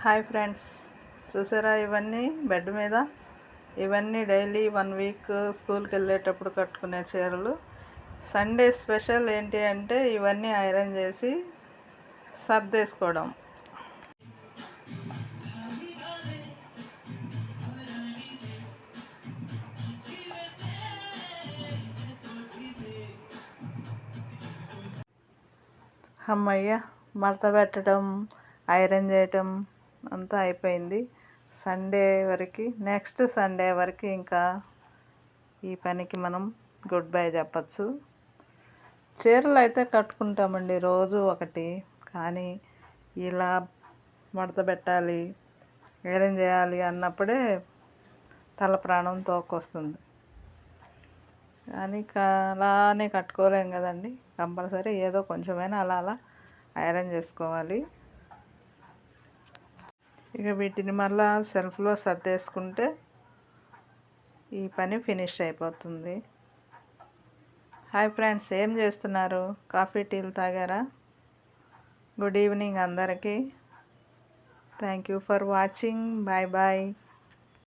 Hi friends, చూసారా ఇవన్నీ bed మీద? ఇవన్నీ డైలీ 1 వీక్ స్కూల్కి వెళ్ళేటప్పుడు కట్టుకునే చీరలు. సండే స్పెషల్ ఏంటి అంటే ఇవన్నీ ఐరన్ చేసి సర్దేసుకోవడం. అమ్మయ్య, మడత పెట్టడం, ఐరన్ చేయటం అంతా అయిపోయింది. నెక్స్ట్ సండే వరకు ఇంకా ఈ పనికి మనం గుడ్ బై చెప్పచ్చు. చీరలు అయితే కట్టుకుంటామండి రోజు ఒకటి, కానీ ఇలా మడత పెట్టాలి, ఐరన్ చేయాలి అన్నప్పుడే తల ప్రాణం తోకొస్తుంది. కానీ అలానే కట్టుకోలేం కదండి, కంపల్సరీ ఏదో కొంచెమైనా అలా ఐరన్ చేసుకోవాలి. ఇక వీటిని మళ్ళా సెల్ఫ్లో సర్దేసుకుంటే ఈ పని ఫినిష్ అయిపోతుంది. హాయ్ ఫ్రెండ్స్, ఏం చేస్తున్నారు? కాఫీ టీలు తాగారా? గుడ్ ఈవినింగ్ అందరికీ. Thank you for watching. Bye bye.